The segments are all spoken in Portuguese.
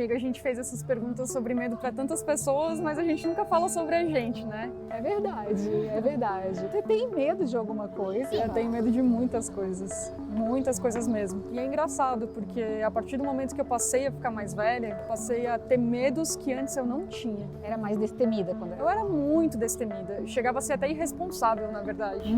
amiga, a gente fez essas perguntas sobre medo para tantas pessoas, mas a gente nunca fala sobre a gente, né? É verdade, é verdade. Você tem medo de alguma coisa? Eu tenho medo de muitas coisas mesmo. E é engraçado, porque a partir do momento que eu passei a ficar mais velha, eu passei a ter medos que antes eu não tinha. Era mais destemida quando Eu era muito destemida, chegava a ser até irresponsável, na verdade.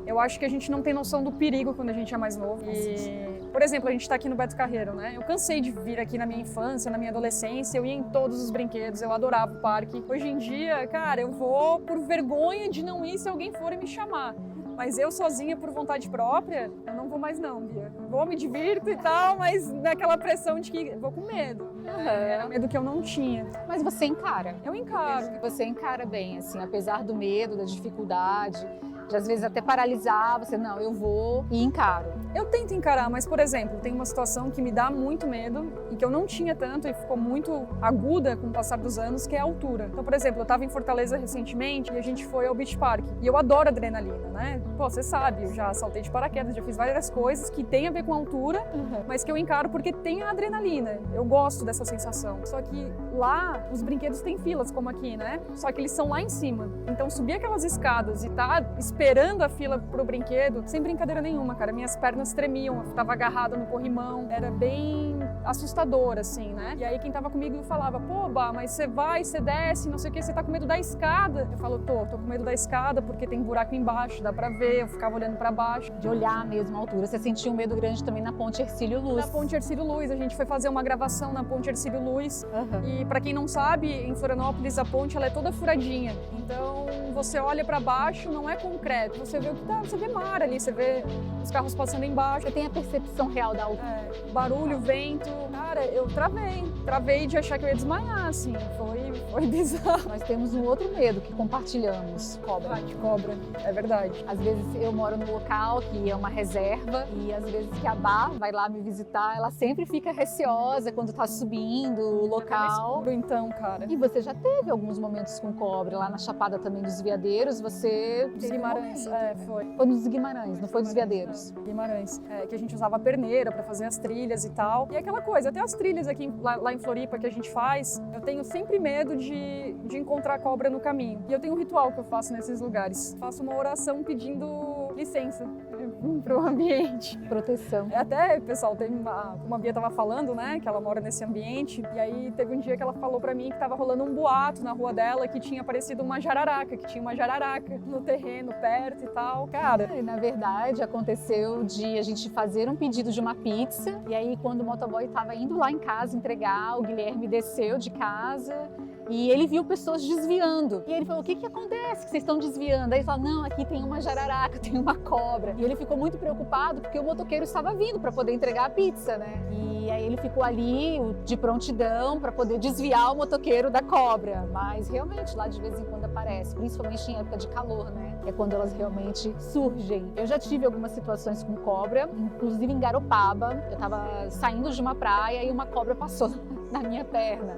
Eu acho que a gente não tem noção do perigo quando a gente é mais novo. E, por exemplo, a gente tá aqui no Beto Carreiro, né? Eu cansei de vir aqui na minha infância, na minha adolescência, eu ia em todos os brinquedos, eu adorava o parque. Hoje em dia, cara, eu vou por vergonha de não ir se alguém for me chamar. Mas eu sozinha, por vontade própria, eu não vou mais não, Bia. Vou, me divirto e tal, mas naquela pressão de que vou com medo. Era medo que eu não tinha. Mas você encara? Eu encaro. Você encara bem, assim, apesar do medo, da dificuldade, de às vezes até paralisar, você, não, eu vou e encaro. Eu tento encarar, mas, por exemplo, tem uma situação que me dá muito medo e que eu não tinha tanto e ficou muito aguda com o passar dos anos, que é a altura. Então, por exemplo, eu estava em Fortaleza recentemente e a gente foi ao Beach Park. E eu adoro adrenalina, né? Pô, você sabe, eu já saltei de paraquedas, já fiz várias coisas que tem a ver com altura, mas que eu encaro porque tem a adrenalina. Eu gosto dessa sensação. Só que lá, os brinquedos têm filas, como aqui, né? Só que eles são lá em cima. Então, subir aquelas escadas e tá esperando a fila pro brinquedo, sem brincadeira nenhuma, cara. Minhas pernas tremiam, eu tava agarrada no corrimão. Era bem assustador, assim, né? E aí quem tava comigo falava, pô, Bá, mas você vai, você desce, não sei o que, você tá com medo da escada. Eu falo, tô com medo da escada porque tem buraco embaixo, dá pra ver. Eu ficava olhando pra baixo. De olhar mesmo a altura. Você sentiu um medo grande também na Ponte Hercílio Luz? Na Ponte Hercílio Luz, a gente foi fazer uma gravação na Ponte Hercílio Luz. E pra quem não sabe, em Florianópolis a ponte ela é toda furadinha. Então você olha pra baixo, não é concreto. Você vê o que tá, você vê mar ali, você vê os carros passando embaixo. Você tem a percepção real da altura? Barulho, vento. Cara, eu travei de achar que eu ia desmaiar, assim. Foi bizarro. Nós temos um outro medo que compartilhamos, cobra. De cobra, é verdade. Às vezes eu moro num local que é uma reserva e às vezes que a Bá vai lá me visitar, ela sempre fica receosa quando tá subindo o local. Então, cara. E você já teve alguns momentos com cobra lá na Chapada também dos Veadeiros, você... Dos Guimarães, foi. Foi nos Guimarães, não foi dos Veadeiros? Guimarães, que a gente usava perneira pra fazer as trilhas e tal. E aquela coisa, até as trilhas aqui lá em Floripa que a gente faz, eu tenho sempre medo de encontrar cobra no caminho. E eu tenho um ritual que eu faço nesses lugares. Faço uma oração pedindo licença pro ambiente. Proteção. Até, pessoal, como a Bia tava falando, né, que ela mora nesse ambiente, e aí teve um dia que ela falou pra mim que tava rolando um boato na rua dela que tinha aparecido uma jararaca, que tinha uma jararaca no terreno perto e tal. Cara... Na verdade, aconteceu de a gente fazer um pedido de uma pizza, e aí quando o motoboy tava indo lá em casa entregar, o Guilherme desceu de casa e ele viu pessoas desviando. E ele falou, o que acontece que vocês estão desviando? Aí ele falou, não, aqui tem uma jararaca, tem uma cobra. E ele ficou muito preocupado porque o motoqueiro estava vindo para poder entregar a pizza, né? E aí ele ficou ali de prontidão para poder desviar o motoqueiro da cobra. Mas realmente lá de vez em quando aparece, principalmente em época de calor, né? É quando elas realmente surgem. Eu já tive algumas situações com cobra, inclusive em Garopaba. Eu estava saindo de uma praia e uma cobra passou na minha perna.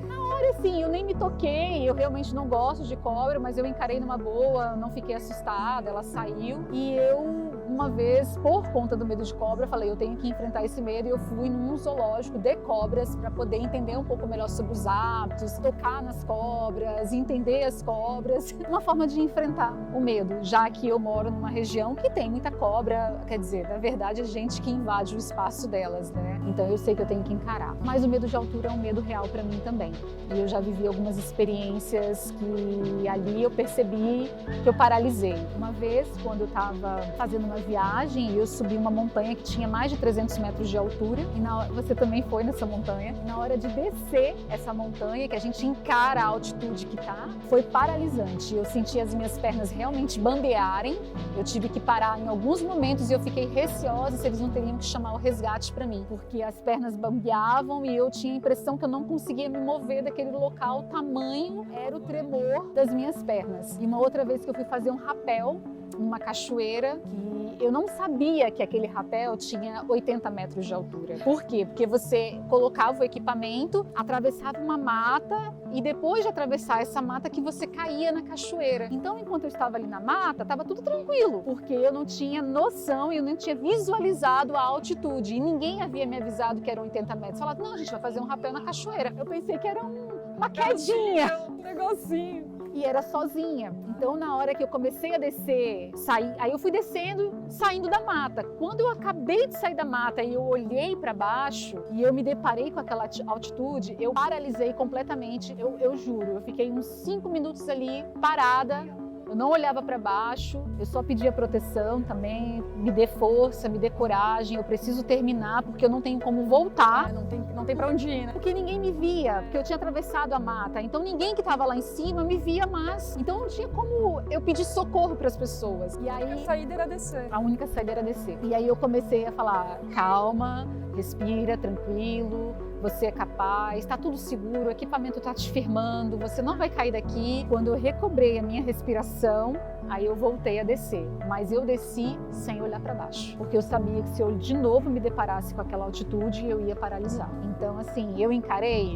Na hora, assim, eu nem me toquei, eu realmente não gosto de cobra, mas eu encarei numa boa, não fiquei assustada, ela saiu. E eu, uma vez, por conta do medo de cobra, falei, eu tenho que enfrentar esse medo, e eu fui num zoológico de cobras para poder entender um pouco melhor sobre os hábitos, tocar nas cobras, entender as cobras, uma forma de enfrentar o medo, já que eu moro numa região que tem muita cobra, quer dizer, na verdade, é gente que invade o espaço delas, né? Então eu sei que eu tenho que encarar. Mas o medo de altura é um medo real para mim também. E eu já vivi algumas experiências que ali eu percebi que eu paralisei. Uma vez, quando eu estava fazendo uma viagem, eu subi uma montanha que tinha mais de 300 metros de altura. E você também foi nessa montanha. E na hora de descer essa montanha, que a gente encara a altitude que tá, foi paralisante. Eu senti as minhas pernas realmente bambearem. Eu tive que parar em alguns momentos e eu fiquei receosa se eles não teriam que chamar o resgate para mim. Porque as pernas bambeavam e eu tinha a impressão que eu não conseguia me mover daquele local, o tamanho era o tremor das minhas pernas. E uma outra vez que eu fui fazer um rapel numa cachoeira e eu não sabia que aquele rapel tinha 80 metros de altura. Por quê? Porque você colocava o equipamento, atravessava uma mata e depois de atravessar essa mata que você caía na cachoeira. Então, enquanto eu estava ali na mata, estava tudo tranquilo, porque eu não tinha noção e eu não tinha visualizado a altitude e ninguém havia me avisado que eram 80 metros. Falaram, não, a gente vai fazer um rapel na cachoeira. Eu pensei que era uma quedinha. Um negocinho. E era sozinha. Então, na hora que eu comecei a descer, aí eu fui descendo, saindo da mata. Quando eu acabei de sair da mata e eu olhei para baixo e eu me deparei com aquela altitude, eu paralisei completamente. Eu juro, eu fiquei uns 5 minutos ali parada. Eu não olhava para baixo, eu só pedia proteção também, me dê força, me dê coragem, eu preciso terminar porque eu não tenho como voltar. Não tem para onde ir, né? Porque ninguém me via, porque eu tinha atravessado a mata, então ninguém que estava lá em cima me via mais. Então não tinha como eu pedir socorro para as pessoas. E aí, a saída era descer. A única saída era descer. E aí eu comecei a falar, calma, respira, tranquilo. Você é capaz, está tudo seguro, o equipamento está te firmando, você não vai cair daqui. Quando eu recobrei a minha respiração, aí eu voltei a descer. Mas eu desci sem olhar para baixo, porque eu sabia que se eu de novo me deparasse com aquela altitude, eu ia paralisar. Então, assim, eu encarei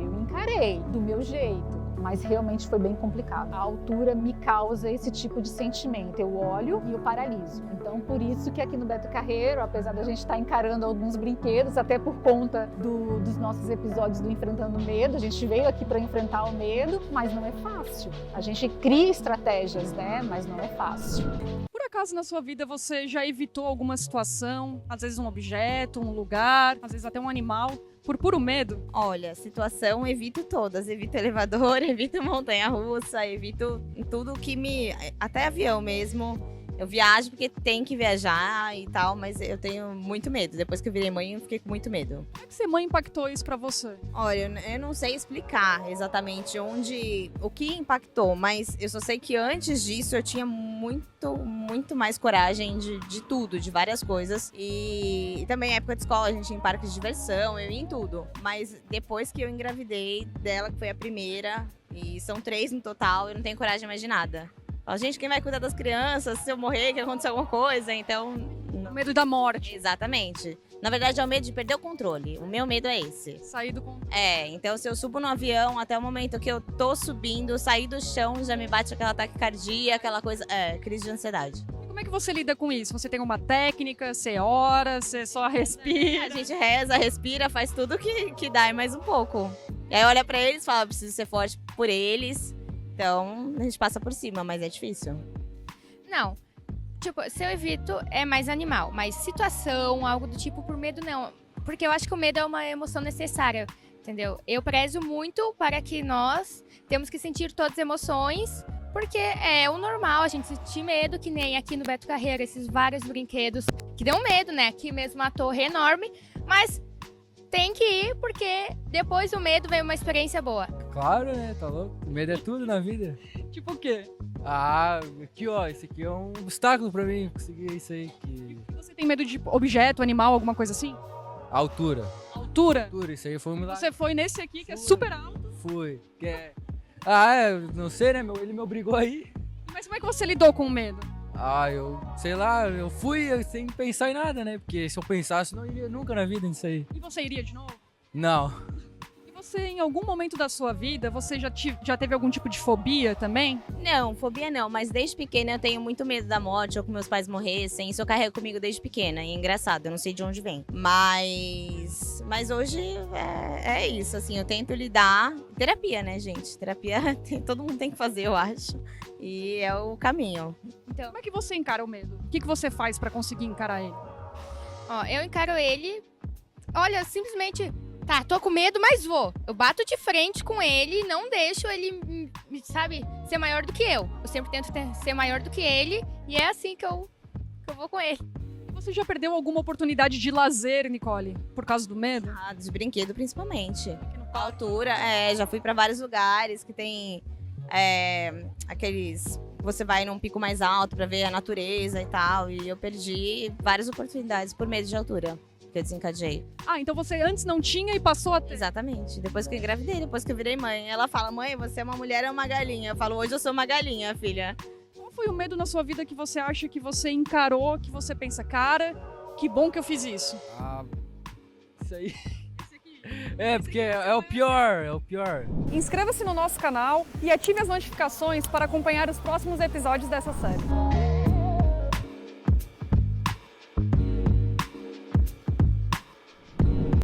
do meu jeito. Mas realmente foi bem complicado. A altura me causa esse tipo de sentimento. Eu olho e eu paraliso. Então, por isso que aqui no Beto Carreiro, apesar da gente estar encarando alguns brinquedos, até por conta dos nossos episódios do Enfrentando o Medo, a gente veio aqui para enfrentar o medo, mas não é fácil. A gente cria estratégias, né? Mas não é fácil. Por acaso na sua vida você já evitou alguma situação, às vezes um objeto, um lugar, às vezes até um animal, por puro medo? Olha, situação evito todas. Evito elevador, evito montanha-russa, evito tudo que até avião mesmo. Eu viajo porque tem que viajar e tal, mas eu tenho muito medo. Depois que eu virei mãe, eu fiquei com muito medo. Como é que ser mãe impactou isso pra você? Olha, eu não sei explicar exatamente o que impactou, mas eu só sei que antes disso eu tinha muito mais coragem de tudo, de várias coisas. E também época de escola, a gente ia em parque de diversão, eu ia em tudo. Mas depois que eu engravidei dela, que foi a primeira, e são 3 no total, eu não tenho coragem mais de nada. Fala, gente, quem vai cuidar das crianças? Se eu morrer, que acontecer alguma coisa? Então... O medo da morte. Exatamente. Na verdade, é o medo de perder o controle. O meu medo é esse. Sair do controle. Então se eu subo no avião, até o momento que eu tô subindo, sair do chão, já me bate aquela taquicardia, aquela coisa... crise de ansiedade. E como é que você lida com isso? Você tem uma técnica? Você ora? Você só respira? A gente reza, respira, faz tudo que dá e mais um pouco. E aí olha pra eles e fala, preciso ser forte por eles. Então, a gente passa por cima, mas é difícil. Não. Tipo, se eu evito, é mais animal. Mas situação, algo do tipo, por medo, não. Porque eu acho que o medo é uma emoção necessária, entendeu? Eu prezo muito para que nós temos que sentir todas as emoções, porque é o normal a gente sentir medo, que nem aqui no Beto Carreiro, esses vários brinquedos que dão medo, né? Aqui mesmo uma torre enorme, mas tem que ir, porque depois do medo vem uma experiência boa. Claro, né? Tá louco? O medo é tudo na vida. Tipo o quê? Aqui ó, esse aqui é um obstáculo pra mim conseguir isso aí. Você tem medo de objeto, animal, alguma coisa assim? Altura. Altura? Isso aí foi um milagre. Você foi nesse aqui que é super alto. Fui. Não sei, né? Ele me obrigou aí. Mas como é que você lidou com o medo? Eu sei lá, eu fui sem pensar em nada, né? Porque se eu pensasse, não iria nunca na vida nisso aí. E você iria de novo? Não. Você, em algum momento da sua vida, você já teve algum tipo de fobia também? Não, fobia não, mas desde pequena eu tenho muito medo da morte ou que meus pais morressem. Isso eu carrego comigo desde pequena. E é engraçado, eu não sei de onde vem. Mas hoje é isso, assim, eu tento lidar. Terapia, né, gente? Terapia todo mundo tem que fazer, eu acho. E é o caminho. Então, como é que você encara o medo? O que você faz pra conseguir encarar ele? Ó, eu encaro ele, olha, simplesmente... Tá, tô com medo, mas vou. Eu bato de frente com ele, não deixo ele, sabe, ser maior do que eu. Eu sempre tento ser maior do que ele e é assim que eu vou com ele. Você já perdeu alguma oportunidade de lazer, Nicole, por causa do medo? De brinquedo, principalmente. Com a altura, já fui pra vários lugares que tem aqueles... Você vai num pico mais alto pra ver a natureza e tal. E eu perdi várias oportunidades por medo de altura. Que eu desencadeei. Então você antes não tinha e passou a ter. Exatamente. Depois que eu engravidei, depois que eu virei mãe. Ela fala, mãe, você é uma mulher ou uma galinha? Eu falo, hoje eu sou uma galinha, filha. Qual foi o medo na sua vida que você acha que você encarou, que você pensa, cara, que bom que eu fiz isso? Ah, isso aí. É, porque é o pior, Inscreva-se no nosso canal e ative as notificações para acompanhar os próximos episódios dessa série.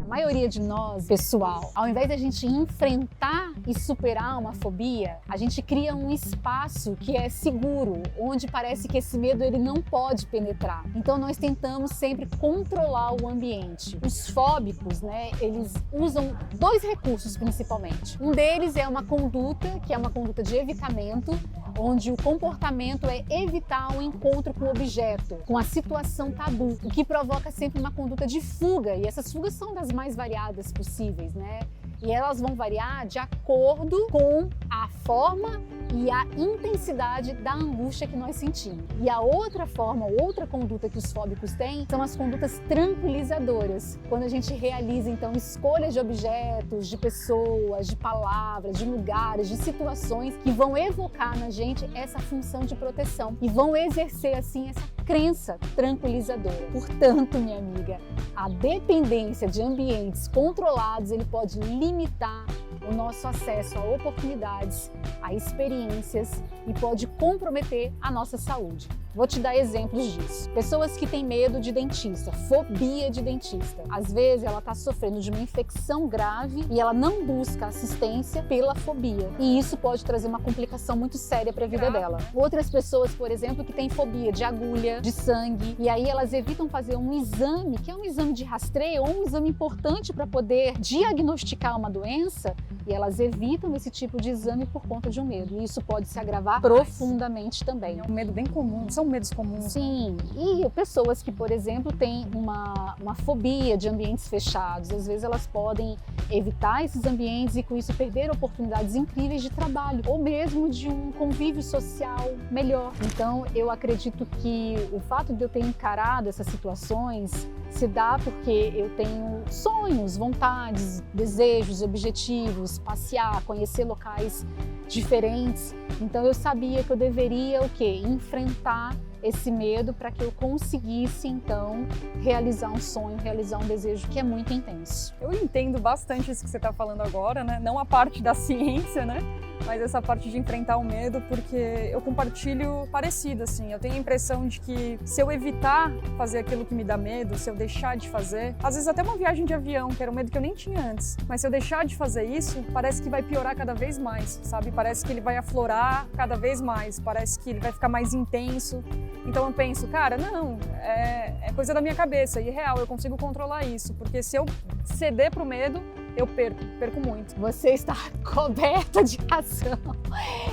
A maioria de nós, pessoal, ao invés de a gente enfrentar e superar uma fobia, a gente cria um espaço que é seguro, onde parece que esse medo ele não pode penetrar. Então nós tentamos sempre controlar o ambiente. Os fóbicos, né, eles usam dois recursos principalmente. Um deles é uma conduta, que é uma conduta de evitamento, onde o comportamento é evitar o encontro com o objeto, com a situação tabu, o que provoca sempre uma conduta de fuga, e essas fugas são das mais variadas possíveis, né? E elas vão variar de acordo com a forma e a intensidade da angústia que nós sentimos. E a outra forma, outra conduta que os fóbicos têm são as condutas tranquilizadoras. Quando a gente realiza, então, escolhas de objetos, de pessoas, de palavras, de lugares, de situações que vão evocar na gente essa função de proteção e vão exercer, assim, essa crença tranquilizadora. Portanto, minha amiga, a dependência de ambientes controlados, ele pode limitar o nosso acesso a oportunidades, a experiências e pode comprometer a nossa saúde. Vou te dar exemplos disso. Pessoas que têm medo de dentista, fobia de dentista. Às vezes ela está sofrendo de uma infecção grave e ela não busca assistência pela fobia. E isso pode trazer uma complicação muito séria para a vida dela. Outras pessoas, por exemplo, que têm fobia de agulha, de sangue, e aí elas evitam fazer um exame, que é um exame de rastreio ou um exame importante para poder diagnosticar uma doença, e elas evitam esse tipo de exame por conta de um medo. E isso pode se agravar profundamente também. É um medo bem comum, são medos comuns. Sim, e pessoas que, por exemplo, têm uma fobia de ambientes fechados, às vezes elas podem evitar esses ambientes e com isso perder oportunidades incríveis de trabalho ou mesmo de um convívio social melhor. Então, eu acredito que o fato de eu ter encarado essas situações se dá porque eu tenho sonhos, vontades, desejos, objetivos, passear, conhecer locais diferentes. Então eu sabia que eu deveria o quê? Enfrentar esse medo para que eu conseguisse então realizar um sonho, realizar um desejo que é muito intenso. Eu entendo bastante isso que você está falando agora, né? Não a parte da ciência, né? Mas essa parte de enfrentar o medo, porque eu compartilho parecido, assim. Eu tenho a impressão de que se eu evitar fazer aquilo que me dá medo, se eu deixar de fazer, às vezes até uma viagem de avião, que era um medo que eu nem tinha antes, mas se eu deixar de fazer isso, parece que vai piorar cada vez mais, sabe? Parece que ele vai aflorar cada vez mais, parece que ele vai ficar mais intenso. Então eu penso, cara, não, é coisa da minha cabeça, e real, eu consigo controlar isso, porque se eu ceder pro medo, eu perco muito. Você está coberta de razão.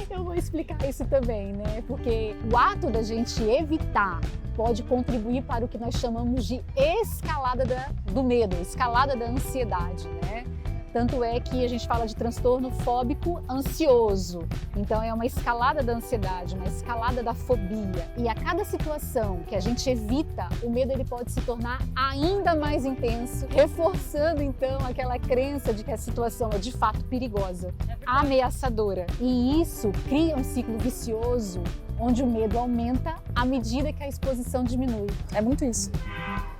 Eu vou explicar isso também, né? Porque o ato da gente evitar pode contribuir para o que nós chamamos de escalada do medo, escalada da ansiedade, né? Tanto é que a gente fala de transtorno fóbico ansioso. Então é uma escalada da ansiedade, uma escalada da fobia. E a cada situação que a gente evita, o medo ele pode se tornar ainda mais intenso, reforçando então aquela crença de que a situação é de fato perigosa, ameaçadora. E isso cria um ciclo vicioso onde o medo aumenta à medida que a exposição diminui. É muito isso.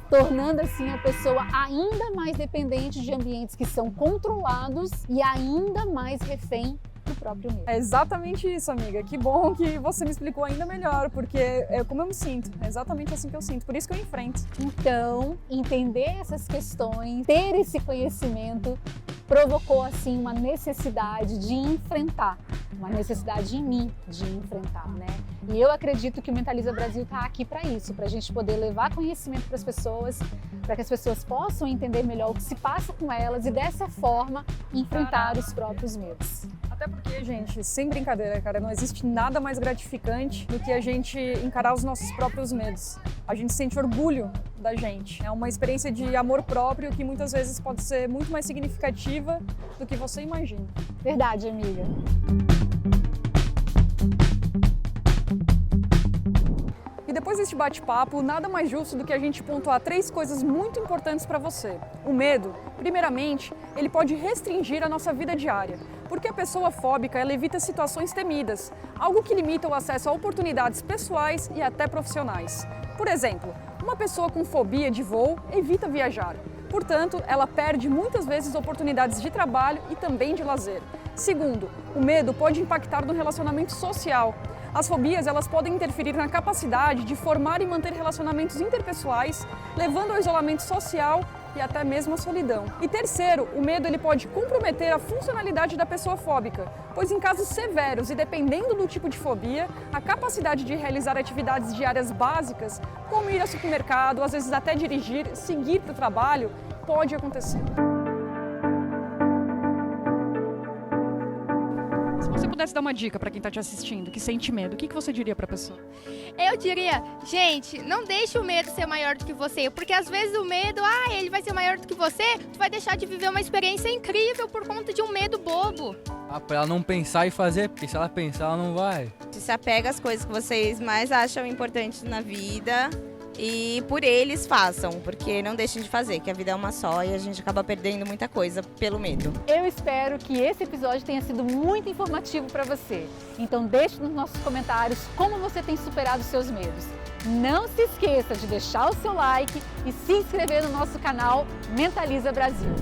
Tornando assim a pessoa ainda mais dependente de ambientes que são controlados e ainda mais refém do próprio medo. É exatamente isso, amiga. Que bom que você me explicou ainda melhor, porque é como eu me sinto. É exatamente assim que eu sinto, por isso que eu enfrento. Então, entender essas questões, ter esse conhecimento, provocou assim uma necessidade de enfrentar, uma necessidade em mim de enfrentar, né? E eu acredito que o Mentaliza Brasil está aqui para isso, para a gente poder levar conhecimento para as pessoas, para que as pessoas possam entender melhor o que se passa com elas e dessa forma enfrentar os próprios medos. Até porque, gente, sem brincadeira, cara, não existe nada mais gratificante do que a gente encarar os nossos próprios medos. A gente sente orgulho da gente. É uma experiência de amor próprio que muitas vezes pode ser muito mais significativa do que você imagina. Verdade, amiga. E depois deste bate-papo, nada mais justo do que a gente pontuar 3 coisas muito importantes para você. O medo, primeiramente, ele pode restringir a nossa vida diária. porque a pessoa fóbica ela evita situações temidas, algo que limita o acesso a oportunidades pessoais e até profissionais. Por exemplo, uma pessoa com fobia de voo evita viajar. Portanto, ela perde muitas vezes oportunidades de trabalho e também de lazer. Segundo, o medo pode impactar no relacionamento social. As fobias elas podem interferir na capacidade de formar e manter relacionamentos interpessoais, levando ao isolamento social e até mesmo à solidão. E terceiro, o medo ele pode comprometer a funcionalidade da pessoa fóbica, pois em casos severos e dependendo do tipo de fobia, a capacidade de realizar atividades diárias básicas, como ir ao supermercado, às vezes até dirigir, seguir para o trabalho, pode acontecer. Se você pudesse dar uma dica para quem está te assistindo, que sente medo, o que você diria para a pessoa? Eu diria, gente, não deixe o medo ser maior do que você, porque às vezes o medo, ele vai ser maior do que você, tu vai deixar de viver uma experiência incrível por conta de um medo bobo. Pra ela não pensar e fazer, porque se ela pensar, ela não vai. Se apega às coisas que vocês mais acham importantes na vida e por eles façam, porque não deixem de fazer, que a vida é uma só e a gente acaba perdendo muita coisa pelo medo. Eu espero que esse episódio tenha sido muito informativo para você. Então deixe nos nossos comentários como você tem superado os seus medos. Não se esqueça de deixar o seu like e se inscrever no nosso canal Mentaliza Brasil.